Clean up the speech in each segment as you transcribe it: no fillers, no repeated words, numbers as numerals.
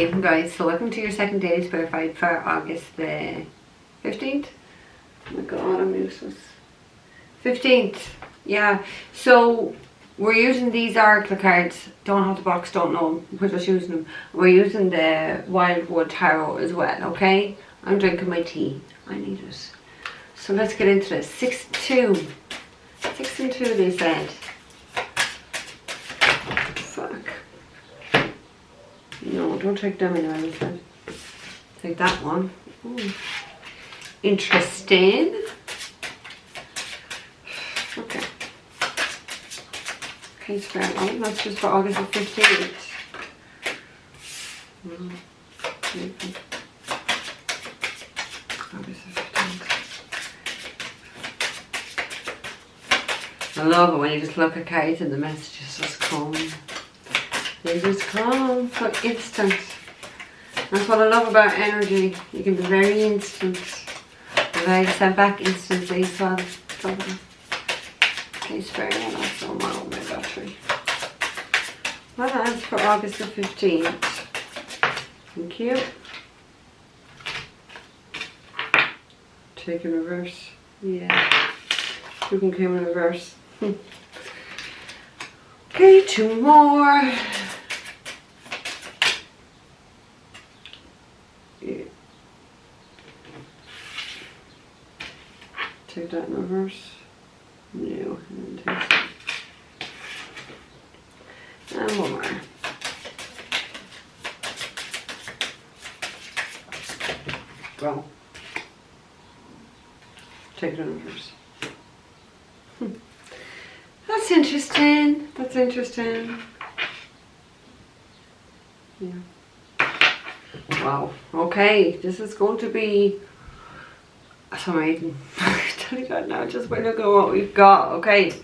reading, guys. So welcome to your second daily spirit vibe for August the 15th. Oh my god, I'm useless. 15th. Yeah. So we're using these oracle cards. Don't have the box, don't know. We're just using them. We're using the Wildwood Tarot as well, okay? I'm drinking my tea. I need it. So let's get into this. 6-2. 6 and 2 they said. Fuck. No, don't take them anyway. Take that one. Ooh. Interesting. Okay. Okay, square one. That's just for August the 15th. August the 15th. I love it when you just look at cards and the messages just come. They just come for instant. That's what I love about energy. You can be very instant. And I send back instantly, so please spare me also my battery. Well, that's for August the 15th. Thank you. Take in reverse. Yeah. You can come in reverse. Okay, 2 more. Yeah. Take that in reverse. No. And 1 more. Go. Take it in reverse. That's interesting. That's interesting. Yeah. Wow. Okay. This is going to be some reading. I tell you that now. Just wait look at what we've got. Okay. So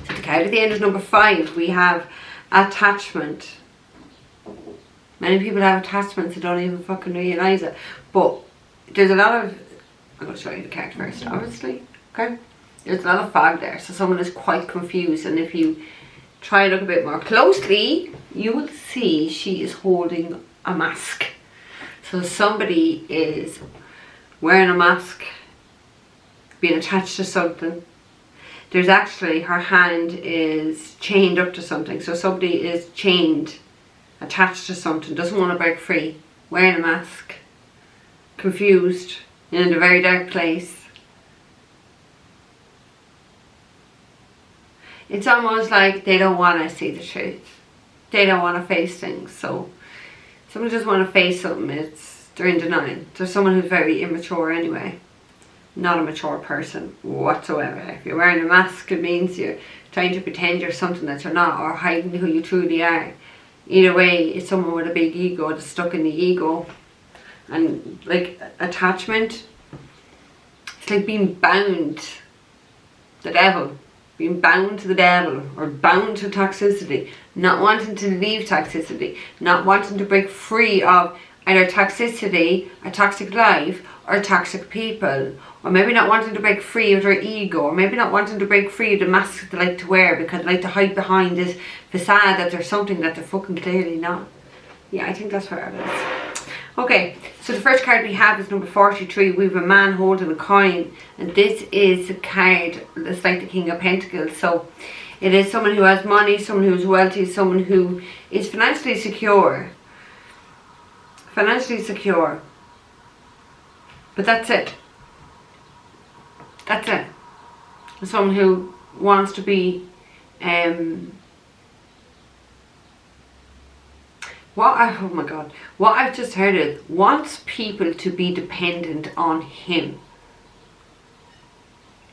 the card at the end is number 5. We have attachment. Many people have attachments and don't even fucking realise it. But there's a lot of... I'm going to show you the card first, obviously. Okay. There's a lot of fog there, so someone is quite confused, and if you try and look a bit more closely, you will see she is holding a mask. So somebody is wearing a mask, being attached to something. There's actually, her hand is chained up to something, so somebody is chained, attached to something, doesn't want to break free, wearing a mask, confused, in a very dark place. It's almost like they don't want to see the truth. They don't want to face things. So, someone just want to face something. They're in denial. There's someone who's very immature anyway. Not a mature person whatsoever. If you're wearing a mask, it means you're trying to pretend you're something that you're not, or hiding who you truly are. Either way, it's someone with a big ego that's stuck in the ego. And like attachment, it's like being bound to the devil. Being bound to the devil, or bound to toxicity, not wanting to leave toxicity, not wanting to break free of either toxicity, a toxic life, or toxic people, or maybe not wanting to break free of their ego, or maybe not wanting to break free of the mask they like to wear because they like to hide behind this facade that they're something that they're fucking clearly not. Yeah, I think that's where it is. Okay, so the first card we have is number 43. We have a man holding a coin, and this is a card that's like the King of Pentacles. So it is someone who has money, someone who is wealthy, someone who is financially secure. Financially secure. But that's it. That's it. Someone who wants to be oh my god, what I've just heard is wants people to be dependent on him.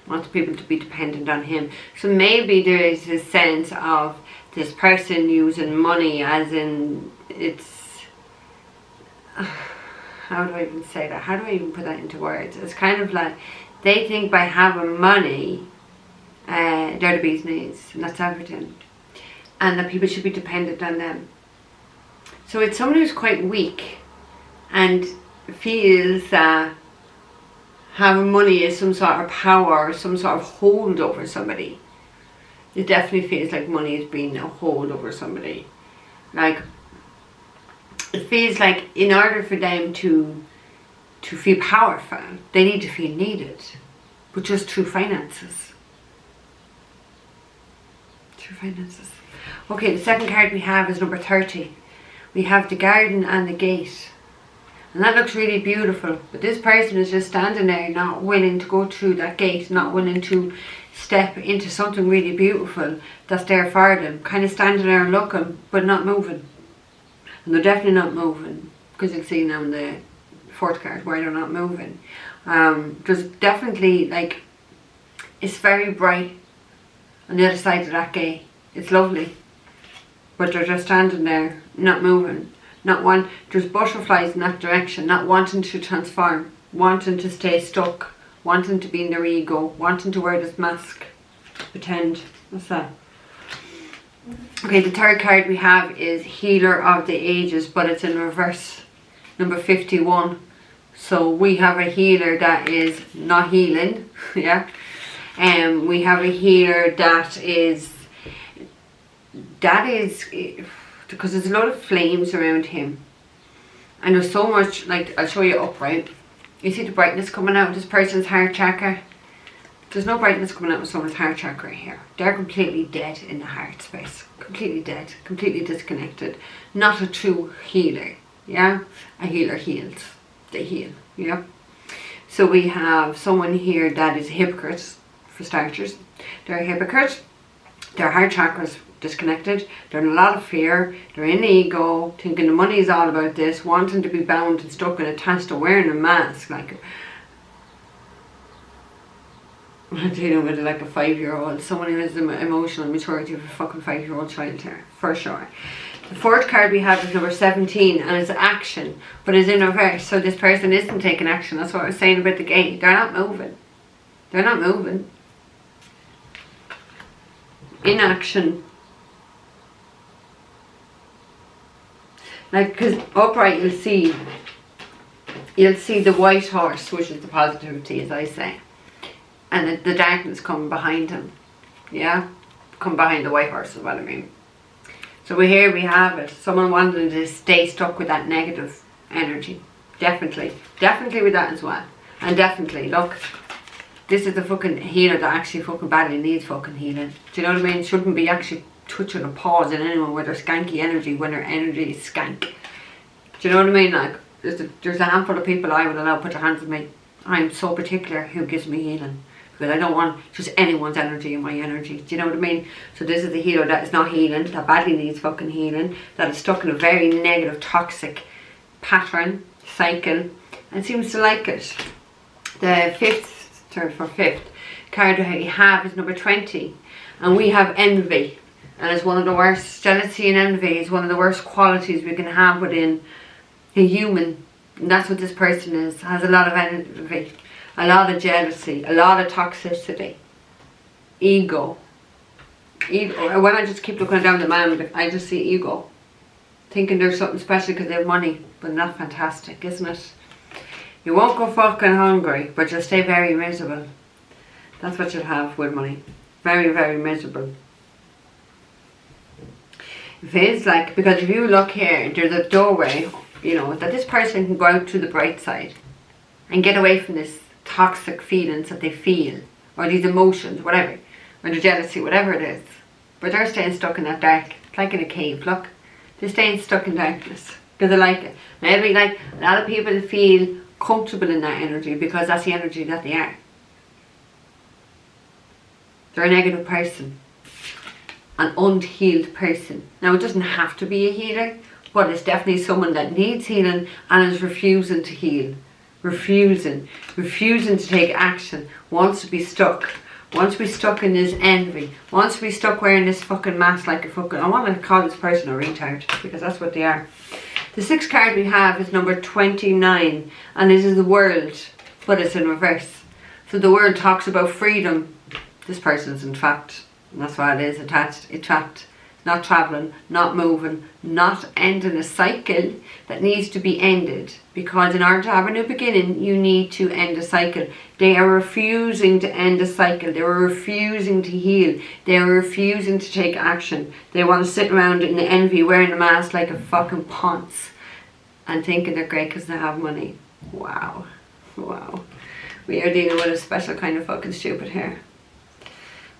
Wants people to be dependent on him. So maybe there is a sense of this person using money as in it's... How do I even say that? How do I even put that into words? It's kind of like they think by having money, they're the bee's knees and that's everything. And that people should be dependent on them. So it's someone who's quite weak and feels that having money is some sort of power or some sort of hold over somebody. It definitely feels like money is being a hold over somebody. Like it feels like in order for them to feel powerful, they need to feel needed, but just through finances. Through finances. Okay, the second card we have is number 30. We have the garden and the gate. And that looks really beautiful, but this person is just standing there, not willing to go through that gate, not willing to step into something really beautiful that's there for them. Kind of standing there and looking, but not moving. And they're definitely not moving, because you can see now in the fourth card why they're not moving. There's definitely, like, it's very bright on the other side of that gate. It's lovely, but they're just standing there, not moving. There's butterflies in that direction, not wanting to transform, wanting to stay stuck, wanting to be in their ego, wanting to wear this mask, pretend. What's that? Okay, the third card we have is Healer of the Ages, but it's in reverse, number 51. So we have a healer that is not healing, yeah. We have a healer that is because there's a lot of flames around him, and there's so much, like, I'll show you up, right? You see the brightness coming out of this person's heart chakra? There's no brightness coming out of someone's heart chakra here. They're completely dead in the heart space. Completely dead, completely disconnected. Not a true healer, yeah? A healer heals. They heal, yeah? So we have someone here that is a hypocrite, for starters. They're a hypocrite. Their heart chakra's disconnected. They're in a lot of fear. They're in the ego, thinking the money is all about this, wanting to be bound and stuck and attached to wearing a mask, like dealing with like a 5-year-old, someone who has the emotional maturity of a fucking 5-year-old child here, for sure. The fourth card we have is number 17, and it's action, but it's in reverse. So this person isn't taking action. That's what I was saying about the gate. They're not moving. They're not moving. Inaction. Like, because upright you'll see the white horse, which is the positivity, as I say, and the darkness coming behind him, yeah, come behind the white horse is what I mean. So here we have it, someone wanting to stay stuck with that negative energy, definitely with that as well. And definitely, look, this is the fucking healer that actually fucking badly needs fucking healing. Do you know what I mean? Shouldn't be actually touching or pausing anyone with their skanky energy when their energy is skank. Do you know what I mean? Like, there's a handful of people I would allow put their hands on me. I'm so particular who gives me healing, because I don't want just anyone's energy in my energy. Do you know what I mean? So this is the healer that is not healing, that badly needs fucking healing, that is stuck in a very negative, toxic pattern, cycle, and seems to like it. The fifth card we have is number 20, and we have envy. And it's one of the worst. Jealousy and envy is one of the worst qualities we can have within a human. And that's what this person is. Has a lot of envy, a lot of jealousy, a lot of toxicity, ego. When I just keep looking down the man, I just see ego. Thinking there's something special because they have money. But not fantastic, isn't it? You won't go fucking hungry, but you'll stay very miserable. That's what you'll have with money. Very, very miserable. It feels like, because if you look here, there's a doorway, you know, that this person can go out to the bright side and get away from this toxic feelings that they feel, or these emotions, whatever, or the jealousy, whatever it is. But they're staying stuck in that dark. It's like in a cave, look. They're staying stuck in darkness because they like it. Maybe, like, a lot of people feel comfortable in that energy because that's the energy that they are. They're a negative person. An unhealed person. Now, it doesn't have to be a healer, but it's definitely someone that needs healing and is refusing to heal. Refusing to take action, wants to be stuck in this envy, wants to be stuck wearing this fucking mask like a fucking, I want to call this person a retard, because that's what they are. The sixth card we have is number 29, and this is the world, but it's in reverse. So the world talks about freedom. This person's entrapped. And that's why it is attached, trapped, not travelling, not moving, not ending a cycle that needs to be ended. Because in order to have a new beginning, you need to end a cycle. They are refusing to end a cycle. They are refusing to heal. They are refusing to take action. They want to sit around in envy, wearing a mask like a fucking ponce. and thinking they're great because they have money. Wow. Wow. We are dealing with a special kind of fucking stupid here.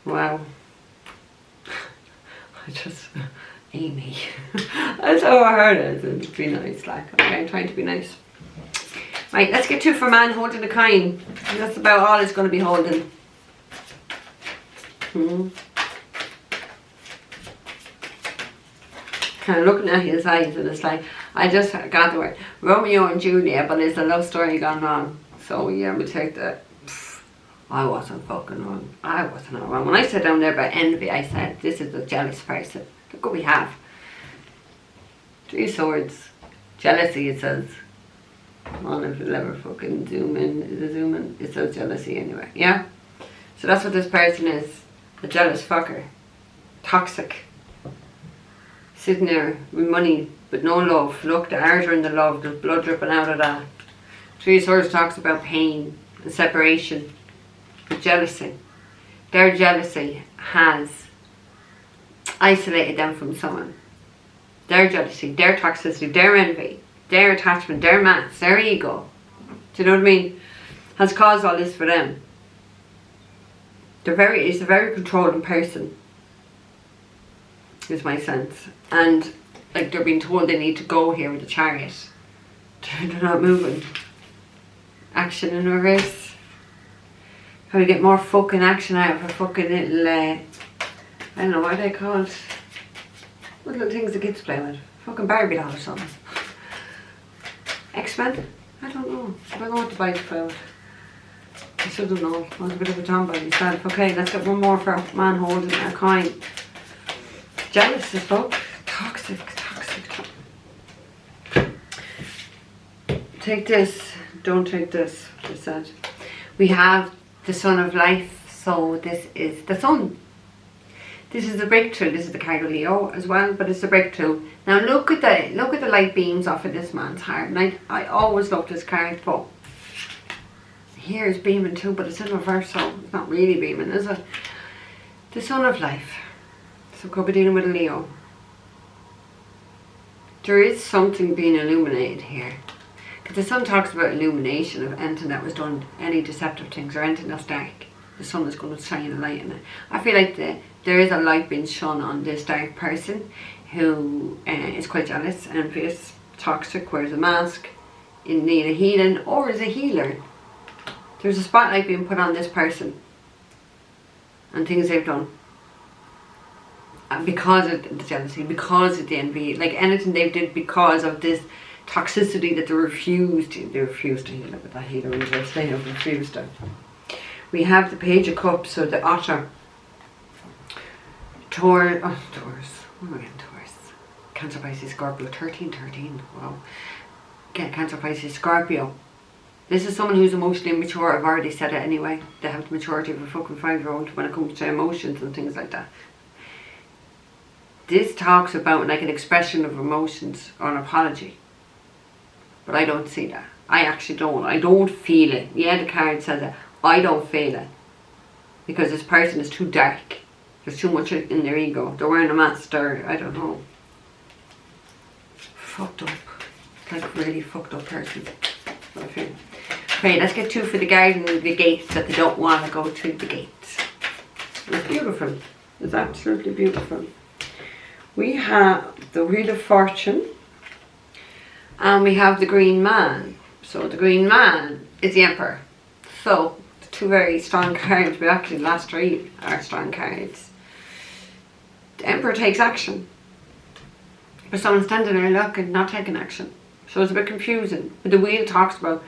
Wow. I just... Amy. That's how hard it is. Be nice, like. Okay, I'm trying to be nice. Right, let's get 2 for man holding a coin. That's about all it's going to be holding. Kind of looking at his eyes, and it's like, I just got the word Romeo and Juliet, but it's a love story gone wrong. So yeah, we'll take that. I wasn't fucking wrong. I wasn't wrong. When I sat down there about envy, I said, this is a jealous person. Look what we have. 3 swords. Jealousy, it says. On if it'll ever fucking zoom in. Is it zoom in? It says jealousy anyway. Yeah? So that's what this person is. A jealous fucker. Toxic. Sitting there with money but no love. Look, the ardour in the love. There's blood dripping out of that. 3 swords talks about pain and separation. But jealousy. Their jealousy has isolated them from someone. Their jealousy, their toxicity, their envy, their attachment, their mass, their ego, do you know what I mean, has caused all this for them. It's a very controlling person, is my sense. And like they're being told they need to go here with the Chariot. They're not moving. Action in reverse. How to get more fucking action out of a fucking little, I don't know what are they called. What little things the kids play with? Fucking Barbie doll or something. X-Men? I don't know. I don't know what to buy for out. I still don't know. I was a bit of a tomboy myself. Okay, let's get 1 more for a man holding a coin. Jealous as fuck. Toxic. Take this. Don't take this. They said. We have the Sun of Life. So this is the Sun. This is the breakthrough. This is the card of Leo as well, but it's the breakthrough. Now look at the light beams off of this man's heart. And I always love this card, but here is beaming too, but it's in reverse, so it's not really beaming, is it? The Sun of Life. So could be dealing with a Leo. There is something being illuminated here. Because the Sun talks about illumination of anything that was done, any deceptive things or anything that's dark. The Sun is going to shine a light in it. I feel like there is a light being shone on this dark person who is quite jealous, envious, toxic, wears a mask, in need of healing, or is a healer. There's a spotlight being put on this person and things they've done. And because of the jealousy, because of the envy, like anything they did because of this toxicity that they refused to heal it with that healer in reverse. They have refused it. We have the Page of Cups, so the Otter. Taurus. What am I getting? Taurus. Cancer, Pisces, Scorpio. 13. Wow. Get Cancer, Pisces, Scorpio. This is someone who's emotionally immature. I've already said it anyway. They have the maturity of a fucking 5-year-old when it comes to emotions and things like that. This talks about like an expression of emotions or an apology. But I don't see that. I actually don't. I don't feel it. Yeah, the card says it. I don't feel it. Because this person is too dark. There's too much in their ego. They're wearing a mask, I don't know. Fucked up. Like a really fucked up person. What I feel. Okay, let's get 2 for the garden and the gates that they don't want to go through the gates. It's beautiful. It's absolutely beautiful. We have the Wheel of Fortune. And we have the Green Man. So the Green Man is the Emperor. So, the 2 very strong cards, but actually the last 3 are strong cards. The Emperor takes action. But someone's standing there looking, not taking action. So it's a bit confusing. But the Wheel talks about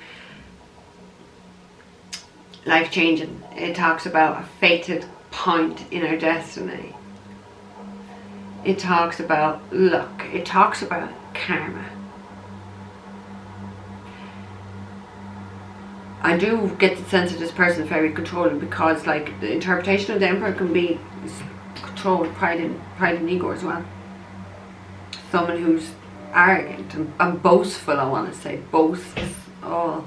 life changing. It talks about a fated point in our destiny. It talks about luck. It talks about karma. I do get the sense that this person is very controlling because like the interpretation of the Emperor can be control, pride and ego as well. Someone who's arrogant and boastful, I want to say. Boasts. Oh,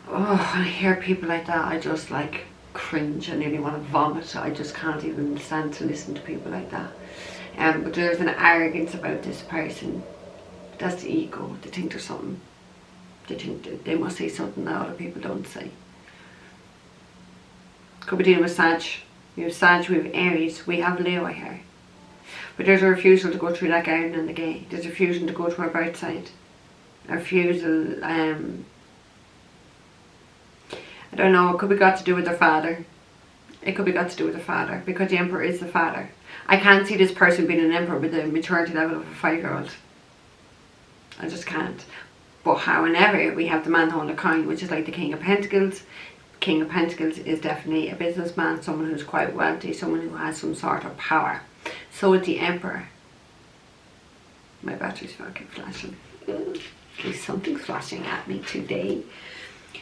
when I hear people like that, I just like cringe. I nearly want to vomit. I just can't even stand to listen to people like that. But there's an arrogance about this person. That's the ego. They think there's something. They think that they must say something that other people don't say. Could be dealing with Sag. We have Sag, we have Aries, we have Leo here. But there's a refusal to go through that garden in the gate. There's a refusal to go to our birth side. A refusal, I don't know, it could be got to do with their father. It could be got to do with their father, because the Emperor is the father. I can't see this person being an Emperor with the maturity level of a 5-year-old. I just can't. But however, we have the man holding a coin, which is like the King of Pentacles. King of Pentacles is definitely a businessman, someone who's quite wealthy, someone who has some sort of power. So is the Emperor. My battery's fucking flashing. There's something flashing at me today.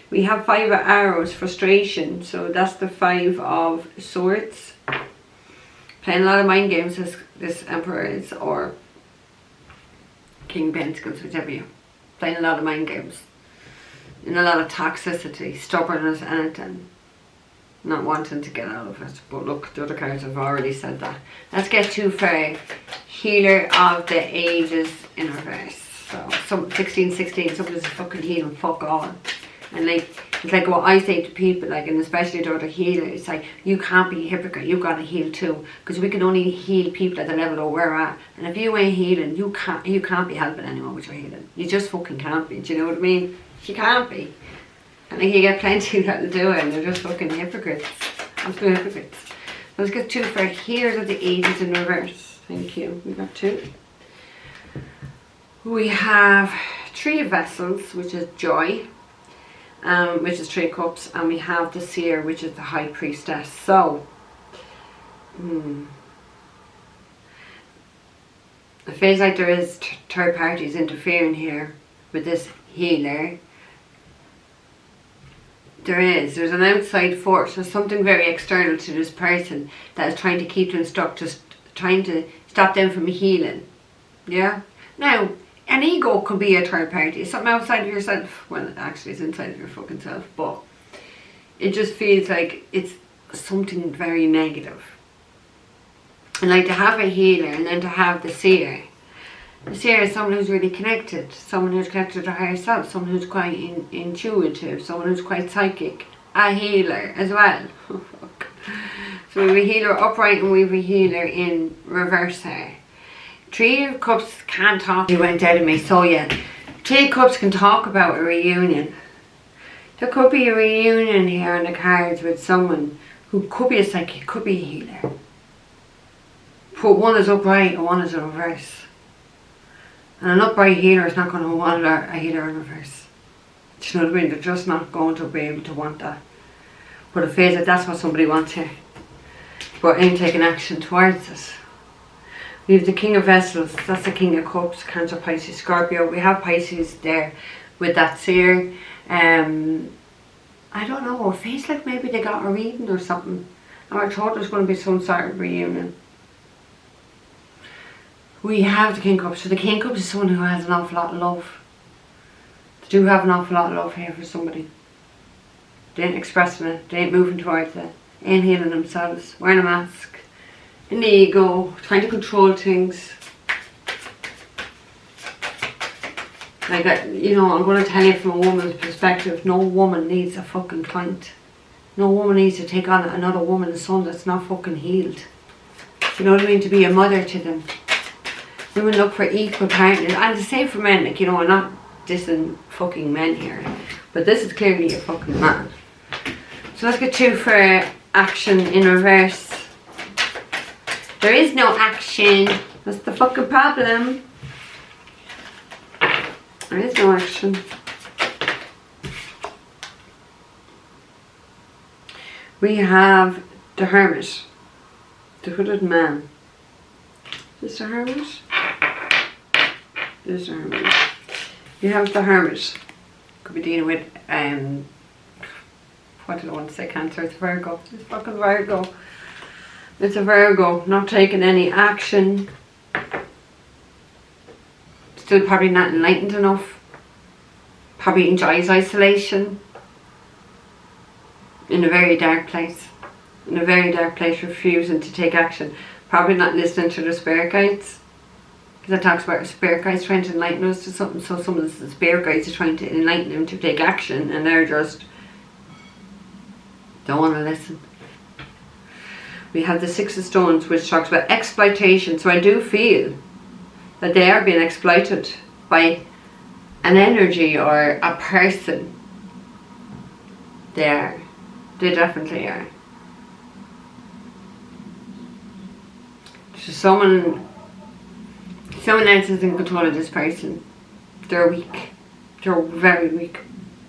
We have 5 of arrows, frustration. So that's the 5 of swords. Playing a lot of mind games, this Emperor is, or King of Pentacles, whichever you. Playing a lot of mind games. And a lot of toxicity, stubbornness, anything. Not wanting to get out of it. But look, the other cards have already said that. Let's get to for Healer of the Ages in reverse. So 1616, somebody's fucking healing fuck all. And like, it's like what I say to people, like, and especially the other healer, it's like, you can't be a hypocrite, you've got to heal too. Because we can only heal people at the level of where we're at. And if you ain't healing, you can't be helping anyone with your healing. You just fucking can't be, do you know what I mean? You can't be. And like, you get plenty that'll do it, and they're just fucking hypocrites. Absolute hypocrites. Let's get 2 for Healers of the Ages in reverse. Thank you. We got 2. We have 3 Vessels, which is joy, which is 3 cups, and we have the Seer, which is the High Priestess. So, it feels like there is third parties interfering here with this healer. There's an outside force. There's something very external to this person that is trying to keep them stuck, just trying to stop them from healing. Yeah? Now, an ego could be a third party. It's something outside of yourself. Well, actually it's inside of your fucking self. But it just feels like it's something very negative. And like to have a healer and then to have the seer. The seer is someone who's really connected. Someone who's connected to higher self. Someone who's quite intuitive. Someone who's quite psychic. A healer as well. Oh, fuck. So we have a healer upright and we have a healer in reverse here. 3 of Cups can't talk. He went out of me. So yeah, 3 of Cups can talk about a reunion. There could be a reunion here on the cards with someone who could be a psychic, could be a healer. But one is upright and one is in reverse. And an upright healer is not going to want a healer in reverse. Do you know what I mean? They're just not going to be able to want that. But it feels like that's what somebody wants here. But ain't taking action towards it. We have the King of Vessels. That's the King of Cups. Cancer, Pisces, Scorpio. We have Pisces there with that seer. I don't know. It feels like maybe they got a reading or something. And I thought there was going to be some sort of reunion. We have the King of Cups. So the King of Cups is someone who has an awful lot of love. They do have an awful lot of love here for somebody. They ain't expressing it. They ain't moving towards it. They ain't healing themselves. Wearing a mask. An ego. Trying to control things. Like, you know, I'm going to tell you from a woman's perspective, no woman needs a fucking client. No woman needs to take on another woman's son that's not fucking healed. You know what I mean? To be a mother to them. Women look for equal partners. And the same for men. Like, you know, I'm not dissing fucking men here. But this is clearly a fucking man. So let's get 2 for action in reverse. There is no action. That's the fucking problem. There is no action. We have the Hermit. The hooded man. Is this the Hermit? This is the Hermit. You have the Hermit. Could be dealing with, what did I want to say? Cancer. It's Virgo. It's fucking Virgo. It's a Virgo. Not taking any action. Still probably not enlightened enough. Probably enjoys isolation. In a very dark place. In a very dark place, refusing to take action. Probably not listening to the spirit guides. Because it talks about our spirit guides trying to enlighten us to something. So some of the spirit guides are trying to enlighten them to take action, and they're just don't want to listen. We have the Six of Stones, which talks about exploitation. So I do feel that they are being exploited by an energy or a person. They are. They definitely are. So someone else is in control of this person. They're weak. They're a very weak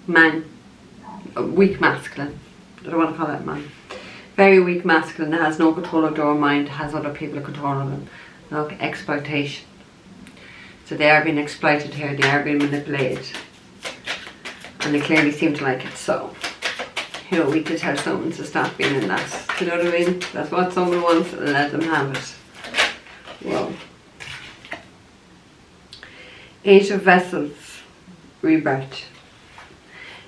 man. A weak masculine. I don't want to call that man. Very weak masculine that has no control of their own mind, has other people controlling them. Look, exploitation. So they are being exploited here, they are being manipulated. And they clearly seem to like it, so you know, we could tell someone to stop being in that. Do you know what I mean? That's what someone wants, and let them have it. Whoa. Eight of Vessels, rebirth.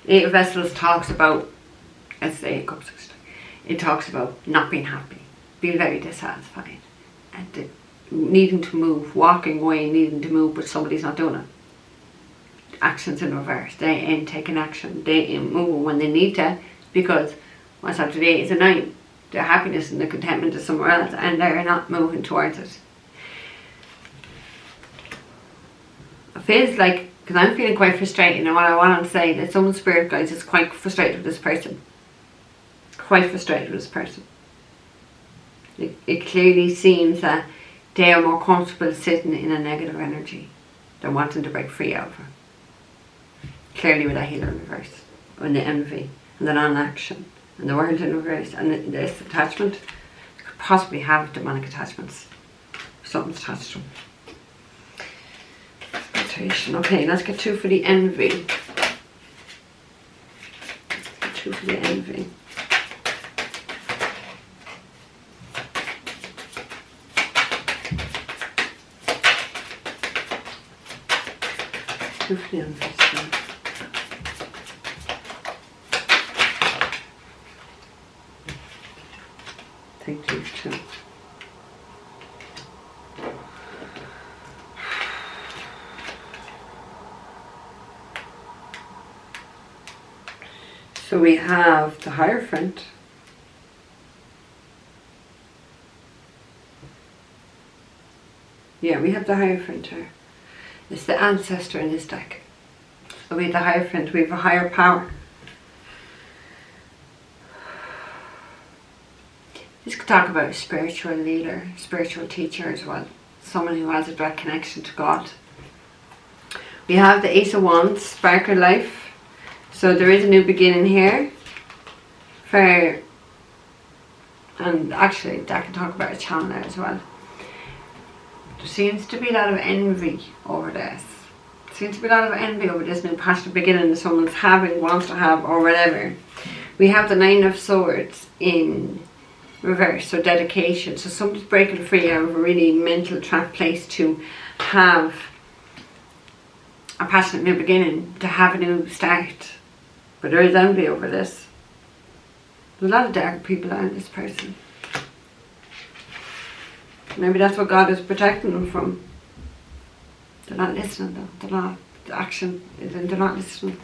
Eight of Vessels talks about, let's say it talks about not being happy, being very dissatisfied, and needing to move, walking away, needing to move, but somebody's not doing it. Actions in reverse. They ain't taking action. They ain't moving when they need to, because what's after the 8 is a 9. Their happiness and their contentment is somewhere else, and they're not moving towards it. It feels like, because I'm feeling quite frustrated, and what I want to say that some spirit guides is quite frustrated with this person. Quite frustrated with this person. It clearly seems that they are more comfortable sitting in a negative energy than wanting to break free out of it. Clearly with that healer in reverse, and the envy, and the non-action, and the world in reverse, and this attachment. Could possibly have demonic attachments. Something's attached to them. Expectation. Okay, let's get 2 for the envy. Let's get 2 for the envy. Take these 2. So we have the Hierophant. Yeah, we have the Hierophant here. It's the ancestor in this deck. So we have the Hierophant, we have a higher power. This could talk about a spiritual leader, spiritual teacher as well. Someone who has a direct connection to God. We have the Ace of Wands, Sparkle Life. So there is a new beginning here. And actually that can talk about a channel there as well. There seems to be a lot of envy over this. There seems to be a lot of envy over this new passionate beginning that someone's having, wants to have, or whatever. We have the 9 of Swords in reverse, so dedication. So somebody's breaking free out of a really mental trap place to have a passionate new beginning, to have a new start. But there is envy over this. There's a lot of dark people around this person. Maybe that's what God is protecting them from. They're not listening though. They're not. The action, they're not listening.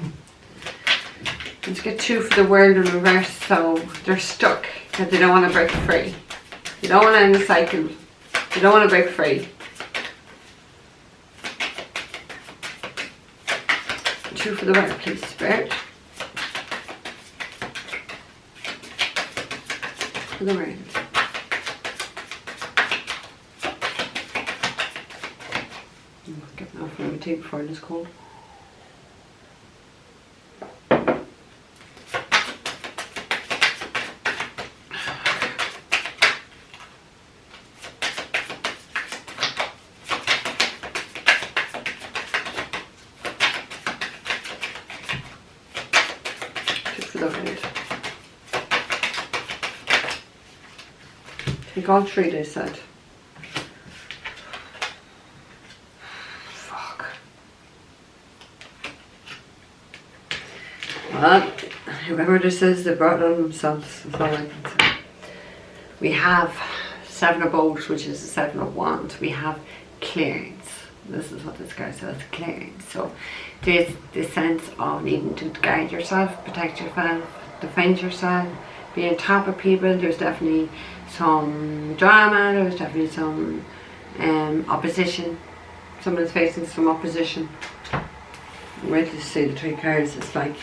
Let's get 2 for the World in reverse. So they're stuck because they don't want to break free. They don't want to end the cycle. They don't want to break free. 2 for the World, please, Spirit. For the World. Getting off my tea before it is cold. For the World. I think all 3 they said. Well, whoever this is, they brought it on themselves. That's all I can say. We have 7 of Bows, which is the 7 of Wands. We have clearance. This is what this card says, clearing. So there's this sense of needing to guard yourself, protect yourself, defend yourself, be on top of people. There's definitely some drama, there's definitely some opposition. Someone's facing some opposition. Wait till you see the 3 cards. It's like,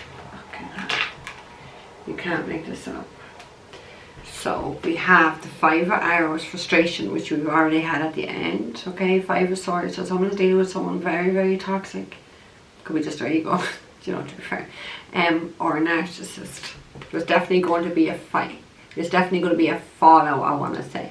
okay, you can't make this up. So we have the 5 of Arrows, frustration, which we've already had at the end. Okay, 5 of Swords. So someone's dealing with someone very, very toxic. Could be just their ego, you know, to be fair. Or a narcissist. There's definitely going to be a fight. There's definitely going to be a fallout, I want to say.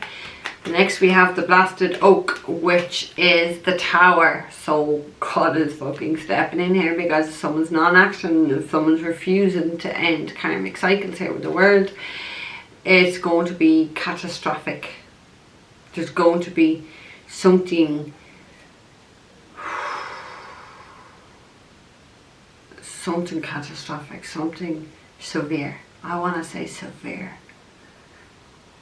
Next we have the Blasted Oak, which is the Tower. So God is fucking stepping in here because someone's non-action, if someone's refusing to end karmic cycles here with the world, it's going to be catastrophic. There's going to be something catastrophic, something severe. I want to say severe.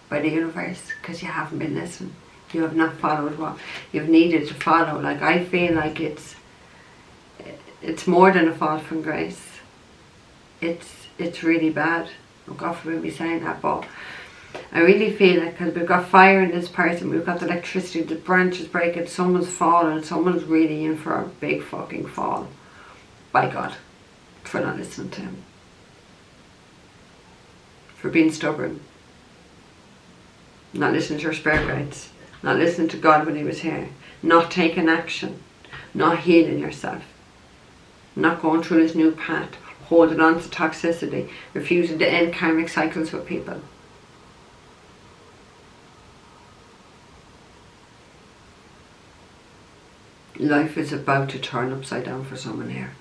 By the universe, because you haven't been listening. You have not followed what you've needed to follow. Like, I feel like it's more than a fall from grace. It's really bad. Oh, God forbid me saying that, but I really feel like, because we've got fire in this person, we've got the electricity, the branches breaking, someone's falling, someone's really in for a big fucking fall. By God, for not listening to him, for being stubborn. Not listening to your spirit guides, not listening to God when he was here, not taking action, not healing yourself, not going through this new path, holding on to toxicity, refusing to end karmic cycles with people. Life is about to turn upside down for someone here,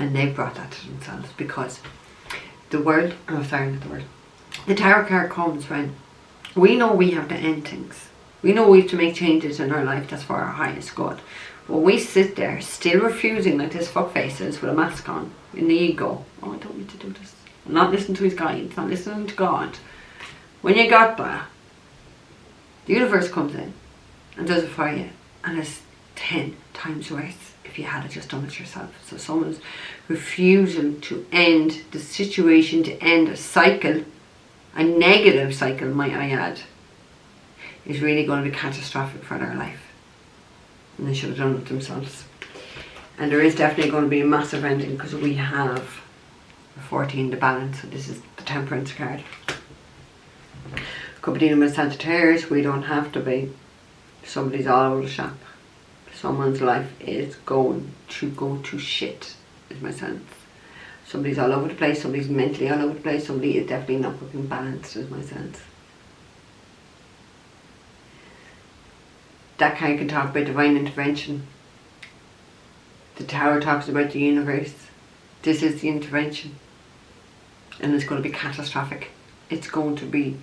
and they brought that to themselves, because the world, oh sorry, not the world, the Tower card comes when we know we have to end things. We know we have to make changes in our life that's for our highest good. But we sit there still refusing, like this fuckface is with a mask on, in the ego. Oh, I don't need to do this. I'm not listening to his guidance, not listening to God. When you got that, the universe comes in and does it for you. And it's 10 times worse if you had just done it yourself. So someone's refusing to end the situation, to end a cycle, a negative cycle, might I add, is really going to be catastrophic for their life. And they should have done it themselves. And there is definitely going to be a massive ending, because we have the 14, the balance. So this is the Temperance card. Could be dealing with Sagittarius. We don't have to be. Somebody's all over the shop. Someone's life is going to go to shit, is my sense. Somebody's all over the place, somebody's mentally all over the place, somebody is definitely not fucking balanced, is my sense. That card can talk about divine intervention. The Tower talks about the universe. This is the intervention. And it's going to be catastrophic. It's going to be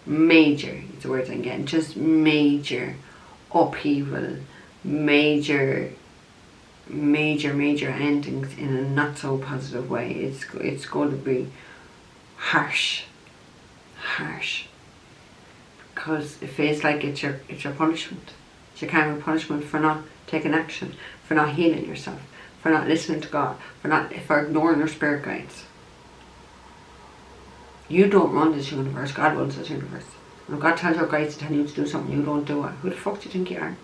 major, is the words I'm getting, just major upheaval, major endings in a not so positive way. It's going to be harsh, because it feels like it's your punishment. It's your kind of punishment for not taking action, for not healing yourself, for not listening to God, for ignoring your spirit guides. You don't run this universe. God runs this universe. And if God tells your guides to tell you to do something, you don't do it. Who the fuck do you think you are?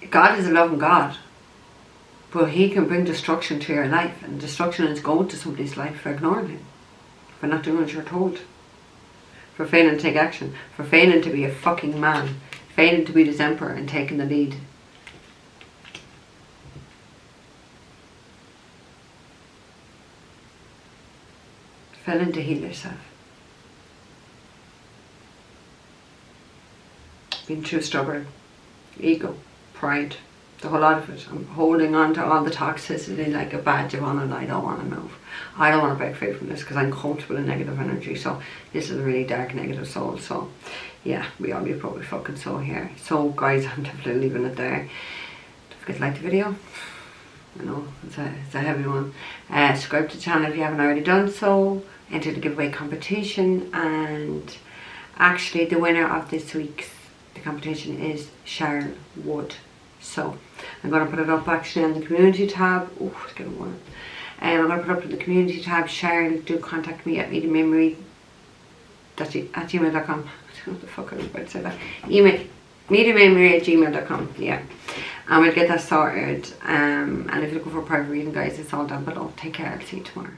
God is a loving God, but he can bring destruction to your life, and destruction is going to somebody's life for ignoring him, for not doing what you're told, for failing to take action, for failing to be a fucking man, failing to be this emperor and taking the lead. Failing to heal yourself. Being too stubborn. Ego. Pride. The whole lot of it. I'm holding on to all the toxicity like a badge of honor, and I don't want to move. I don't want to break free from this because I'm comfortable in negative energy. So this is a really dark negative soul. So yeah, we all be probably fucking soul here. So guys, I'm definitely leaving it there. Don't forget to like the video. I know it's a heavy one. Subscribe to the channel if you haven't already done so. Enter the giveaway competition, and actually the winner of this week's the competition is Sharon Wood. So I'm going to put it up actually on the community tab. Oh, it's getting warm. I'm going to put it up in the community tab. Sharon, do contact me at mediummemory@gmail.com. I don't know what the fuck I was about to say that. Email mediummemory@gmail.com. Yeah. And we'll get that sorted. And if you're looking for a private reading, guys, it's all down below. Take care. I'll see you tomorrow.